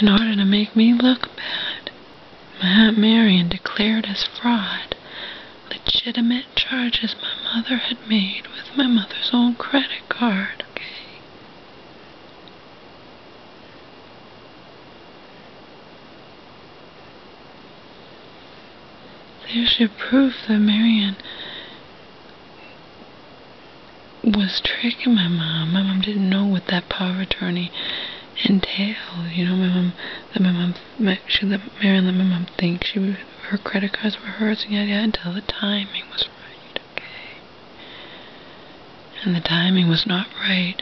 in order to make me look bad. My Aunt Marion declared as fraud legitimate charges my mother had made with my mother's own credit card, okay? There's your proof that Marion was tricking my mom. My mom didn't know what that power of attorney entailed. You know, she let Marion let my mom think her credit cards were hers, and yada, until the timing was right, okay? And the timing was not right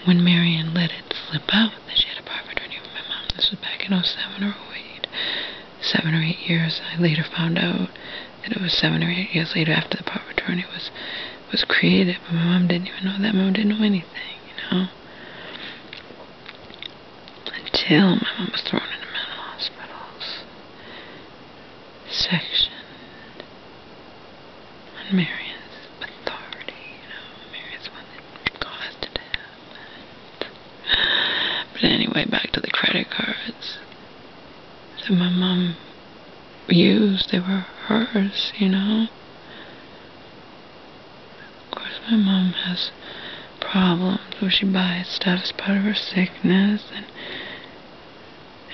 when Marion let it slip out that she had a power of attorney with my mom. This was back in 07 or 08. 7 or 8 years. I later found out that it was 7 or 8 years later after the power of attorney was created, but my mom didn't even know that. My mom didn't know anything, you know, until my mom was thrown into mental hospitals. Section on Marion's authority, you know, Marion's one that caused it to happen. But anyway, back to the credit cards that my mom used. They were hers, you know. Of course, my mom has problems where she buys stuff as part of her sickness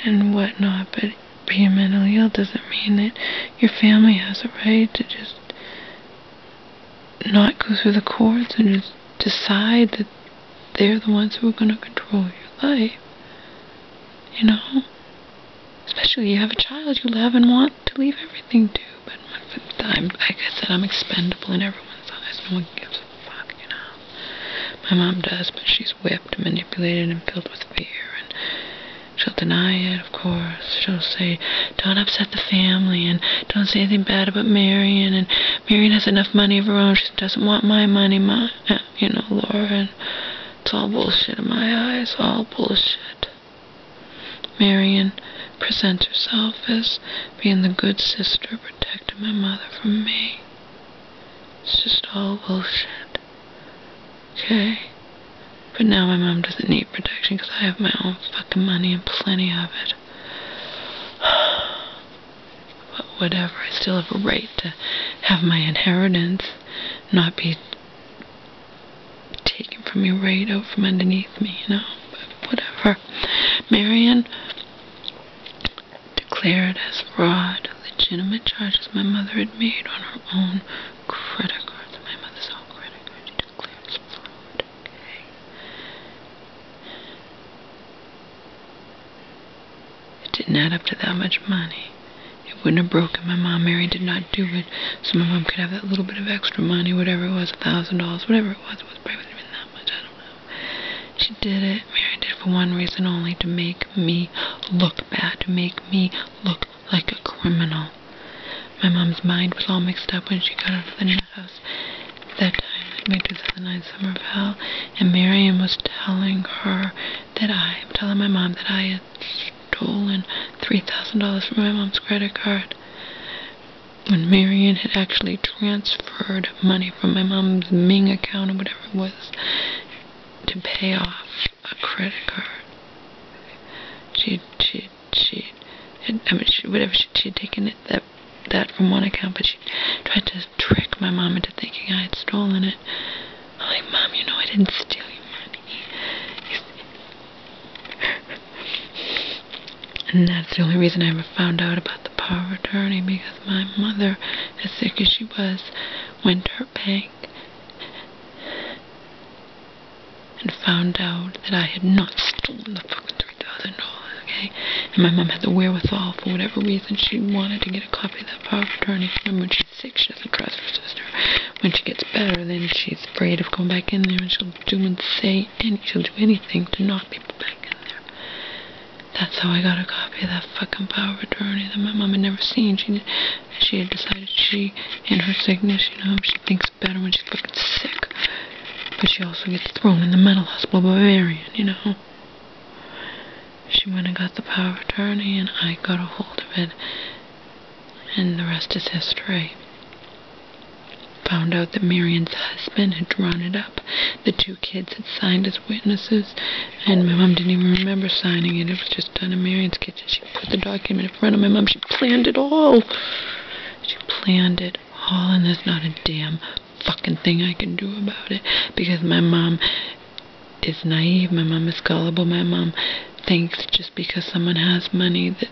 and whatnot, but being mentally ill doesn't mean that your family has a right to just not go through the courts and just decide that they're the ones who are going to control your life, you know. Especially you have a child you love and want to leave everything to, but like I said, I'm expendable in everyone's eyes. No one gives a fuck, you know. My mom does, but she's whipped, manipulated, and filled with fear, and she'll deny it, of course. She'll say, don't upset the family, and don't say anything bad about Marion, and Marion has enough money of her own, she doesn't want my money, you know, Laura, and it's all bullshit in my eyes, all bullshit. Marion presents herself as being the good sister protecting my mother from me. It's just all bullshit. Okay? But now my mom doesn't need protection because I have my own fucking money and plenty of it. But whatever, I still have a right to have my inheritance not be taken from me right out from underneath me, you know? But whatever. Marion declared as fraud legitimate charges my mother had made on her own credit cards, my mother's own credit card. She declared as fraud, okay? It didn't add up to that much money. It wouldn't have broken my mom. Marion did not do it so my mom could have that little bit of extra money, whatever it was, $1,000, whatever it was probably wasn't even that much, I don't know. She did it. Marion did it for one reason only, to make me look bad, to make me look like a criminal. My mom's mind was all mixed up when she got out of the nut house that time, my 2009 summer of hell, and Marion was telling my mom that I had stolen $3,000 from my mom's credit card, when Marion had actually transferred money from my mom's Ming account or whatever it was to pay off a credit card. She had taken it that from one account, but she tried to trick my mom into thinking I had stolen it. I'm like, Mom, you know I didn't steal your money. And that's the only reason I ever found out about the power of attorney, because my mother, as sick as she was, went to her bank and found out that I had not stolen the fucking $3,000, okay? And my mom had the wherewithal, for whatever reason, she wanted to get a copy of that power of attorney. Remember, when she's sick, she doesn't trust her sister. When she gets better, then she's afraid of going back in there, and she'll do and say, and she'll do anything to knock people back in there. That's how I got a copy of that fucking power of attorney that my mom had never seen. She had decided in her sickness, you know, she thinks better when she's fucking sick. But she also gets thrown in the mental hospital by Marion, you know. She went and got the power of attorney, and I got a hold of it, and the rest is history. found out that Marion's husband had drawn it up. The 2 kids had signed as witnesses, and my mom didn't even remember signing it. It was just done in Marion's kitchen. She put the document in front of my mom. She planned it all. She planned it all, and there's not a damn fucking thing I can do about it, because my mom is naive. My mom is gullible. My mom thinks just because someone has money that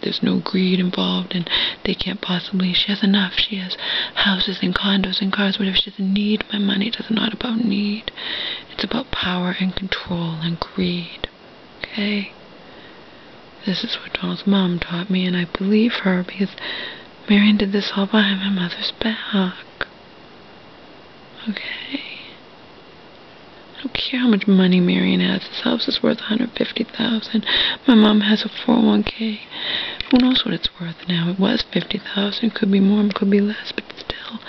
there's no greed involved, and they can't possibly. She has enough. She has houses and condos and cars, whatever. She doesn't need my money. It's not about need. It's about power and control and greed. Okay? This is what Donald's mom taught me, and I believe her, because Marion did this all behind my mother's back. Okay? I don't care how much money Marion has. This house is worth $150,000. My mom has a 401k. Who knows what it's worth now? It was $50,000. Could be more, could be less, but still.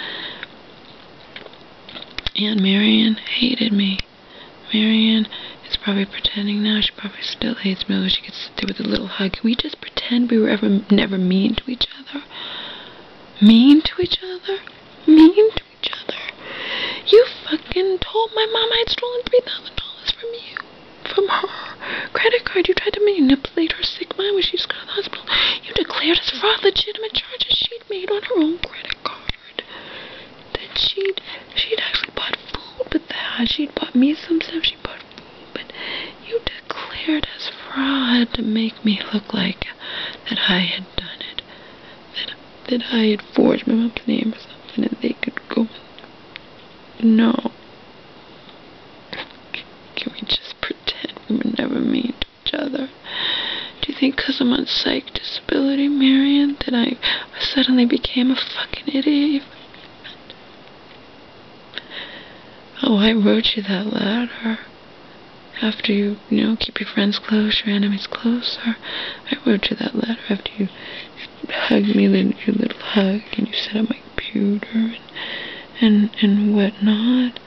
Aunt Marion hated me. Marion is probably pretending now. She probably still hates me, although she could sit there with a little hug. Can we just pretend we were never mean to each other? Mean to each other? Mean to each other? You fucking told my mom I had stolen $3,000 from you. From her credit card. You tried to manipulate her sick mind when she was going to the hospital. You declared as fraud legitimate charges she'd made on her own credit card. That she'd actually bought food with that. She'd bought me some stuff. She bought food. But you declared as fraud to make me look like that I had done it. That I had forged my mom's name or something, and they could go. No. Can we just pretend we were never mean to each other? Do you think because I'm on psych disability, Marion, that I suddenly became a fucking idiot? Oh, I wrote you that letter. After you keep your friends close, your enemies closer. I wrote you that letter after you hugged me, your little hug, and you set up my computer and whatnot.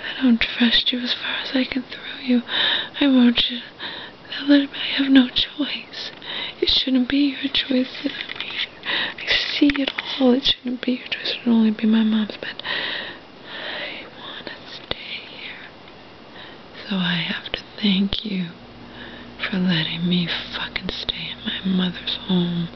I don't trust you as far as I can throw you. I wrote you that letter, but I have no choice. It shouldn't be your choice. I see it all. It shouldn't be your choice. It should only be my mom's, but I want to stay here. So I have to thank you for letting me fucking stay in my mother's home.